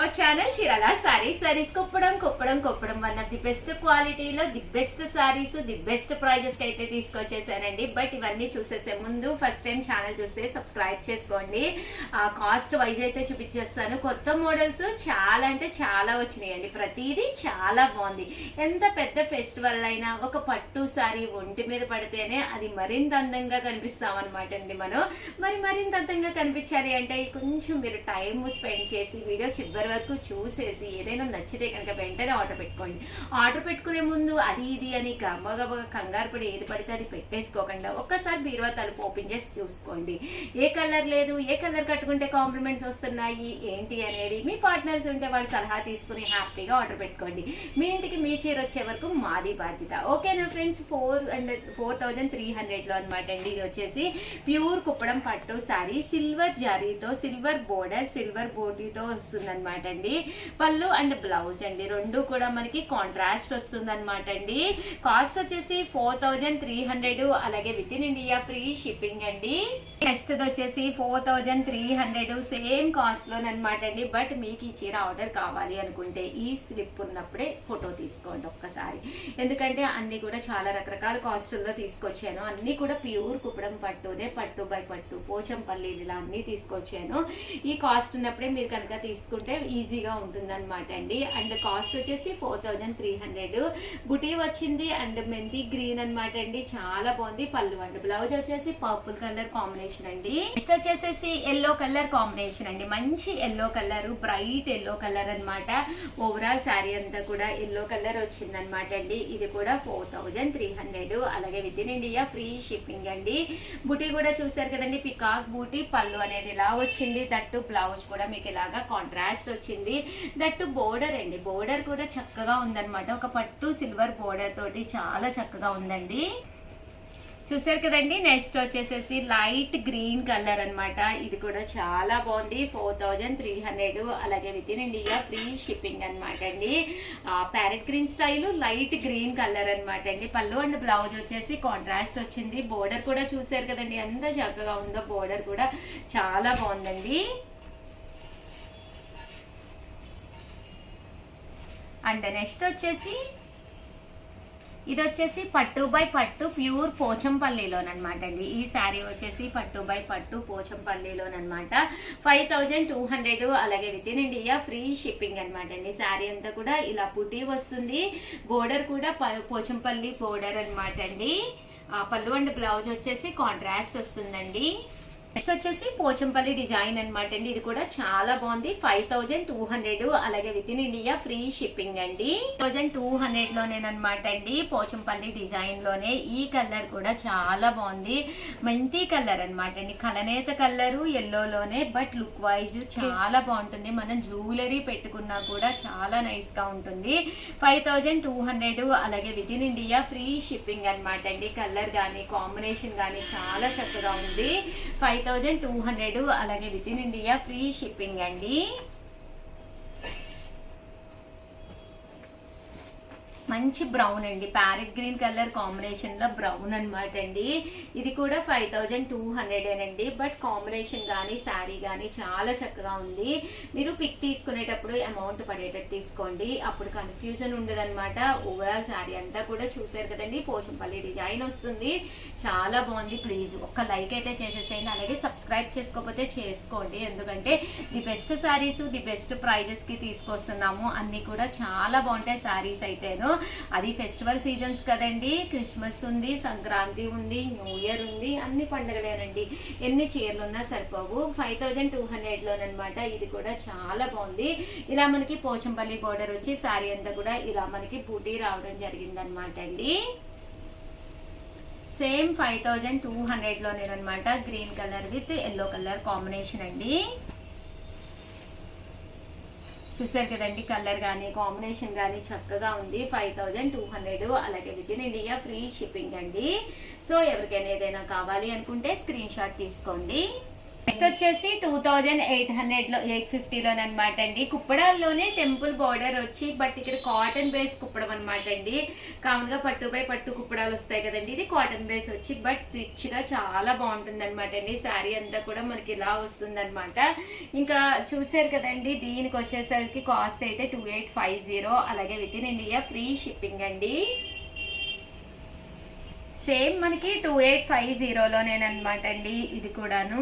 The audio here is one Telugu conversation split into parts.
Hour channel Chirala saris Kuppadam one of the best క్వాలిటీలో the best saris the best prices కి అయితే తీసుకొచ్చేసానండి. బట్ ఇవన్నీ చూసేసే ముందు ఫస్ట్ టైం ఛానల్ చూస్తే సబ్స్క్రైబ్ చేసుకోండి. కాస్ట్ వైజ్ అయితే చూపించేస్తాను. కొత్త మోడల్స్ చాలా అంటే చాలా వచ్చినాయండి. ప్రతిదీ చాలా బాగుంది. ఎంత పెద్ద ఫెస్టివల్ అయినా ఒక పట్టు సారీ ఒంటి మీద పడితేనే అది మరింత అందంగా కనిపిస్తాం అనమాట అండి. మనం మరింత అందంగా కనిపించాలి అంటే కొంచెం మీరు టైం స్పెండ్ చేసి వీడియో చివరి వరకు చూసేసి ఏదైనా నచ్చితే కనుక వెంటనే ఆర్డర్ పెట్టుకోండి. ఆర్డర్ పెట్టుకునే ముందు అది ఇది అని గబగబా కంగారు పడి ఏది పడితే అది పెట్టేసుకోకుండా ఒక్కసారి బీరువా తలుపు ఓపెన్ చేసి చూసుకోండి. ఏ కలర్ లేదు, ఏ కలర్ కట్టుకుంటే కాంప్లిమెంట్స్ వస్తున్నాయి ఏంటి అనేది మీ పార్ట్నర్స్ ఉంటే వాళ్ళు సలహా తీసుకుని హ్యాపీగా ఆర్డర్ పెట్టుకోండి. మీ ఇంటికి మీ చీర వచ్చే వరకు మాది బాధ్యత. ఓకేనా ఫ్రెండ్స్? 4,300లో అనమాట అండి. ఇది వచ్చేసి ప్యూర్ కుప్పడం పట్టు సారీ, సిల్వర్ జారీతో, సిల్వర్ బోర్డర్, సిల్వర్ బోటీతో వస్తుంది అనమాట అండి. పళ్ళు అండ్ బ్లౌజ్ అండి రెండు కూడా మనకి కాంట్రాస్ట్ వస్తుంది అనమాట అండి. కాస్ట్ వచ్చేసి 4,300, అలాగే with in India free shipping అండి. నెక్స్ట్ వచ్చేసి 4,300 సేమ్ కాస్ట్ లోనమాట అండి. బట్ మీకు ఈ చీర ఆర్డర్ కావాలి అనుకుంటే ఈ స్లిప్ ఉన్నప్పుడే ఫోటో తీసుకోండి ఒక్కసారి. ఎందుకంటే అన్ని కూడా చాలా రకరకాల కాస్టుల్లో తీసుకొచ్చాను. అన్ని కూడా ప్యూర్ కుప్పడం పట్టునే, పట్టు బై పట్టు, పోచంపల్లి ఇలా అన్ని తీసుకొచ్చాను. ఈ కాస్ట్ ఉన్నప్పుడే మీరు కనుక తీసుకుంటే ఈజీగా ఉంటుంది అనమాట అండి. అండ్ కాస్ట్ వచ్చేసి 4,300. బుటీ వచ్చింది అండ్ మెంతి గ్రీన్ అనమాట అండి. చాలా బాగుంది. పళ్ళు అండ్ బ్లౌజ్ వచ్చేసి పర్పుల్ కలర్ కాంబినేషన్ అండి. నెక్స్ట్ వచ్చేసేసి ఎల్లో కలర్ కాంబినేషన్ అండి. మంచి yellow colour, bright yellow colour అనమాట. ఓవరాల్ శారీ అంతా కూడా ఎల్లో కలర్ వచ్చింది అనమాట అండి. ఇది కూడా 4,300, అలాగే with in India free shipping అండి. బుటీ కూడా చూసారు కదండి, పికాక్ బూటీ. పళ్ళు అనేది ఇలా వచ్చింది. దట్టు బ్లౌజ్ కూడా మీకు ఇలాగా కాంట్రాస్ట్ వచ్చింది. దట్టు బోర్డర్ అండి, బోర్డర్ కూడా చక్కగా ఉందన్నమాట. ఒక పట్టు సిల్వర్ బోర్డర్ తోటి చాలా చక్కగా ఉందండి. చూసారు కదండి. నెక్స్ట్ వచ్చేసేసి లైట్ గ్రీన్ కలర్ అనమాట. ఇది కూడా చాలా బాగుంది. 4,300, అలాగే with in India free shipping అనమాట అండి. Parrot green style light green colour అనమాట అండి. పళ్ళు అండ్ బ్లౌజ్ వచ్చేసి కాంట్రాస్ట్ వచ్చింది. బోర్డర్ కూడా చూసారు కదండి ఎంత చక్కగా ఉందో. బోర్డర్ కూడా చాలా బాగుందండి. అండ్ నెక్స్ట్ వచ్చేసి ఇది వచ్చేసి పట్టు బై పట్టు ప్యూర్ పోచంపల్లిలోనమాట అండి. ఈ శారీ వచ్చేసి పట్టు బై పట్టు పోచంపల్లిలోనమాట. 5,200, అలాగే with in India free shipping అనమాట అండి. శారీ అంతా కూడా ఇలా బుటీ వస్తుంది. బోర్డర్ కూడా పోచంపల్లి బోర్డర్ అనమాట అండి. పళ్ళు అండ్ బ్లౌజ్ వచ్చేసి కాంట్రాస్ట్ వస్తుందండి. నెక్స్ట్ వచ్చేసి పోచంపల్లి డిజైన్ అనమాట అండి. ఇది కూడా చాలా బాగుంది. 5,200, అలాగే with in India free shipping అండి. 1,200లోనేనమాట అండి. పోచంపల్లి డిజైన్ లోనే ఈ కలర్ కూడా చాలా బాగుంది. మెంతి కలర్ అనమాట అండి. కలనేత కలరు ఎల్లోలోనే, బట్ లుక్ వైజ్ చాలా బాగుంటుంది. మనం జ్యువెలరీ పెట్టుకున్నా కూడా చాలా నైస్ గా ఉంటుంది. 5,200, అలాగే with in India free shipping అనమాట అండి. కలర్ కానీ కాంబినేషన్ కానీ చాలా చక్కగా ఉంది. 5,200, అలాగే with in India free shipping అండి. మంచి బ్రౌన్ అండి, ప్యారెట్ గ్రీన్ కలర్ కాంబినేషన్ లో బ్రౌన్ అనమాట అండి. ఇది కూడా 5,200 అండి. బట్ కాంబినేషన్ కానీ శారీ కానీ చాలా చక్కగా ఉంది. మీరు పిక్ తీసుకునేటప్పుడు అమౌంట్ పడేటట్టు తీసుకోండి, అప్పుడు కన్ఫ్యూజన్ ఉండదు అనమాట. ఓవరాల్ శారీ అంతా కూడా చూసారు కదండి. పోచంపల్లి డిజైన్ వస్తుంది. చాలా బాగుంది. ప్లీజ్ ఒక్క లైక్ అయితే చేసేసేయండి. అలాగే సబ్స్క్రైబ్ చేసుకోకపోతే చేసుకోండి. ఎందుకంటే the best saris the best prices కి తీసుకొస్తున్నాము. అన్ని కూడా చాలా బాగుంటాయి శారీస్ అయితేను. అది ఫెస్టివల్ సీజన్స్ కదండి. క్రిస్మస్ ఉంది, సంక్రాంతి ఉంది, న్యూ ఇయర్ ఉంది, అన్ని పండుగలేనండి. ఎన్ని చీరలు ఉన్నా సరిపోవు. 5,200లోనమాట. ఇది కూడా చాలా బాగుంది. ఇలా మనకి పోచంపల్లి బోర్డర్ వచ్చి శారీ అంతా కూడా ఇలా మనకి బూటీ రావడం జరిగింది అనమాట అండి. సేమ్ 5,200లోనేనమాట. Green colour with yellow colour combination అండి. చూసారు కదండి. కలర్ కానీ కాంబినేషన్ కానీ చక్కగా ఉంది. 5,200, అలాగే with in India free shipping అండి. సో ఎవరికైనా ఏదైనా కావాలి అనుకుంటే స్క్రీన్ షాట్ తీసుకోండి. నెక్స్ట్ వచ్చేసి 2800లో 850లోనమాట అండి. కుప్పడాల్లోనే టెంపుల్ బార్డర్ వచ్చి బట్ ఇక్కడ కాటన్ బేస్ కుప్పడం అనమాట అండి. కామన్గా పట్టుపై పట్టు కుప్పడాలు వస్తాయి కదండి, ఇది కాటన్ బేస్ వచ్చి బట్ రిచ్గా చాలా బాగుంటుంది అనమాట అండి. శారీ అంతా కూడా మనకి ఇలా వస్తుంది అనమాట. ఇంకా చూసారు కదండి, దీనికి వచ్చేసరికి కాస్ట్ అయితే 2850, అలాగే with in India free shipping అండి. సేమ్ మనకి 2850లోనేనమాట అండి ఇది కూడాను.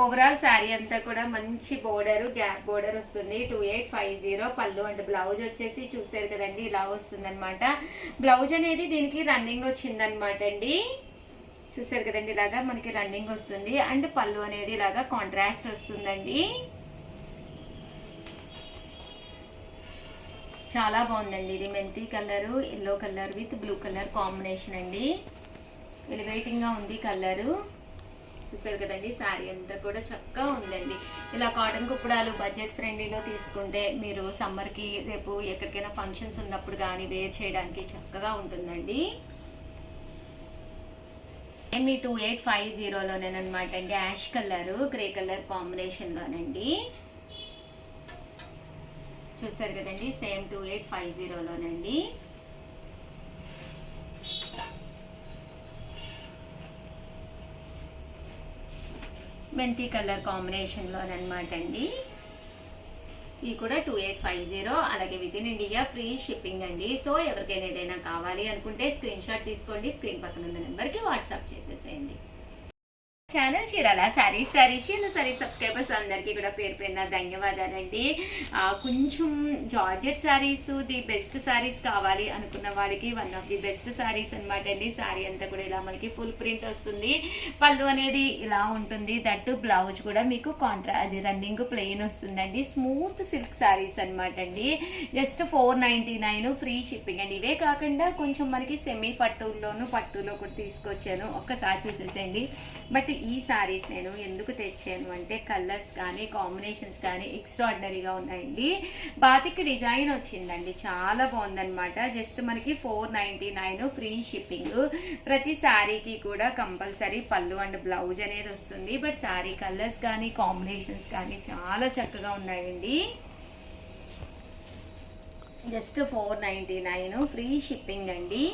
ఓవరాల్ శారీ అంతా కూడా మంచి బోర్డర్, గ్యాప్ బోర్డర్ వస్తుంది. 2850 పళ్ళు అండ్ బ్లౌజ్ వచ్చేసి చూసారు కదండి ఇలా వస్తుంది అనమాట. బ్లౌజ్ అనేది దీనికి రన్నింగ్ వచ్చిందనమాట అండి. చూసారు కదండి ఇలాగా మనకి రన్నింగ్ వస్తుంది అండ్ పళ్ళు అనేది ఇలాగా కాంట్రాస్ట్ వస్తుందండి. చాలా బాగుందండి. ఇది మెంతి colour, yellow colour with blue colour combination అండి. ఎలివేటింగ్గా ఉంది కలరు. చూసారు కదండి శారీ అంతా కూడా చక్కగా ఉందండి. ఇలా కాటన్ కుప్పడాలు బడ్జెట్ ఫ్రెండ్లీలో తీసుకుంటే మీరు సమ్మర్కి రేపు ఎక్కడికైనా ఫంక్షన్స్ ఉన్నప్పుడు కానీ వేర్ చేయడానికి చక్కగా ఉంటుందండి. మీ 2850లోనేనమాట అండి. యాష్ కలరు గ్రే కలర్ కాంబినేషన్లోనండి. చూసారు కదండి సేమ్ 2850లోనండి. మెంతి కలర్ కాంబినేషన్లోనమాట అండి. ఇది కూడా 2850, అలాగే with in India free shipping అండి. సో ఎవరికైనా ఏదైనా కావాలి అనుకుంటే స్క్రీన్ షాట్ తీసుకోండి, స్క్రీన్ పక్కన ఉన్న నెంబర్కి వాట్సాప్ చేసేసేయండి. ఛానల్ చీరాల శారీస్ సబ్స్క్రైబర్స్ అందరికీ కూడా పేరు పేరున ధన్యవాదాలండి. కొంచెం georgette saris the best saris కావాలి అనుకున్న వాడికి one of the best saris అనమాట అండి. శారీ అంతా కూడా ఇలా మనకి ఫుల్ ప్రింట్ వస్తుంది, పళ్ళు అనేది ఇలా ఉంటుంది, దట్టు బ్లౌజ్ కూడా మీకు అది రన్నింగ్ ప్లెయిన్ వస్తుందండి. స్మూత్ సిల్క్ శారీస్ అనమాట అండి. జస్ట్ 499 ఫ్రీ షిప్పింగ్ అండి. ఇవే కాకుండా కొంచెం మనకి సెమీ పట్టులో కూడా తీసుకొచ్చాను, ఒక్కసారి చూసేసేయండి. బట్ ఈ శారీస్ నేను ఎందుకు తెచ్చాను అంటే కలర్స్ కానీ కాంబినేషన్స్ కానీ ఎక్స్ట్రాడినరీగా ఉన్నాయండి. బాతిక్ డిజైన్ వచ్చిందండి, చాలా బాగుందనమాట. జస్ట్ మనకి 499 ఫ్రీ షిప్పింగ్. ప్రతి శారీకి కూడా కంపల్సరీ పళ్ళు అండ్ బ్లౌజ్ అనేది వస్తుంది. బట్ శారీ కలర్స్ కానీ కాంబినేషన్స్ కానీ చాలా చక్కగా ఉన్నాయండి. జస్ట్ 499 ఫ్రీ షిప్పింగ్ అండి.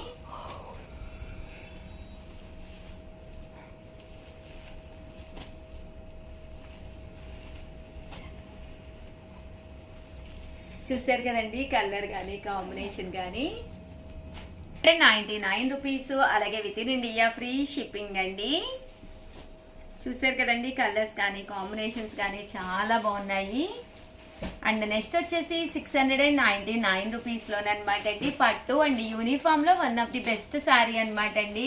చూసారు కదండి కలర్ కానీ కాంబినేషన్ కానీ. 99 రూపీస్, అలాగే with in India free shipping అండి. చూసారు కదండి కలర్స్ కానీ కాంబినేషన్స్ కానీ చాలా బాగున్నాయి. అండ్ నెక్స్ట్ వచ్చేసి 699 రూపీస్లోనమాట అండి. పట్టు అండ్ యూనిఫామ్లో one of the best sari అనమాట అండి.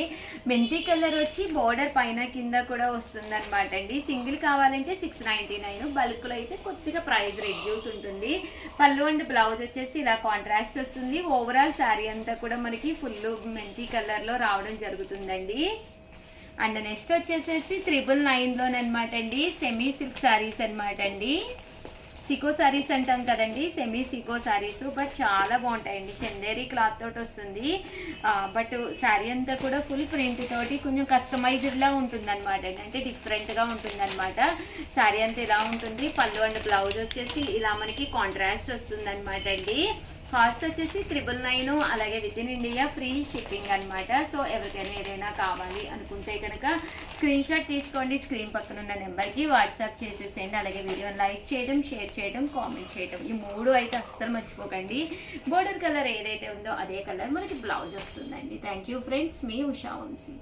మెంతి కలర్ వచ్చి బోర్డర్ పైన కింద కూడా వస్తుంది అనమాట అండి. సింగిల్ కావాలంటే 699, బల్క్లో అయితే కొద్దిగా ప్రైస్ రెడ్యూస్ ఉంటుంది. పళ్ళు అండ్ బ్లౌజ్ వచ్చేసి ఇలా కాంట్రాస్ట్ వస్తుంది. ఓవరాల్ శారీ అంతా కూడా మనకి ఫుల్ మెంతి కలర్లో రావడం జరుగుతుందండి. అండ్ నెక్స్ట్ వచ్చేసేసి 999లోనమాట అండి. సెమీ సిల్క్ శారీస్ అనమాట అండి. సికో శారీస్ అంటాం కదండి, సెమీ సికో శారీస్, బట్ చాలా బాగుంటాయండి. చందేరి క్లాత్ తోటి వస్తుంది. బట్ శారీ అంతా కూడా ఫుల్ ప్రింట్ తోటి కొంచెం కస్టమైజ్డ్లా ఉంటుంది అనమాట అండి. అంటే డిఫరెంట్గా ఉంటుంది అనమాట. శారీ అంతా ఇలా ఉంటుంది. పళ్ళు అండ్ బ్లౌజ్ వచ్చేసి ఇలా మనకి కాంట్రాస్ట్ వస్తుంది అనమాట అండి. కాస్ట్ వచ్చేసి 999, అలాగే with in India free shipping అనమాట. సో ఎవరికైనా ఏదైనా కావాలి అనుకుంటే కనుక స్క్రీన్ షాట్ తీసుకోండి, స్క్రీన్ పక్కన ఉన్న నెంబర్కి వాట్సాప్ చేసేసేయండి. అలాగే వీడియోని లైక్ చేయడం, షేర్ చేయడం, కామెంట్ చేయడం, ఈ 3 అయితే అస్సలు మర్చిపోకండి. బోర్డర్ కలర్ ఏదైతే ఉందో అదే కలర్ మనకి బ్లౌజ్ వస్తుందండి. థ్యాంక్ యూ ఫ్రెండ్స్, మీ ఉషా వంశీ.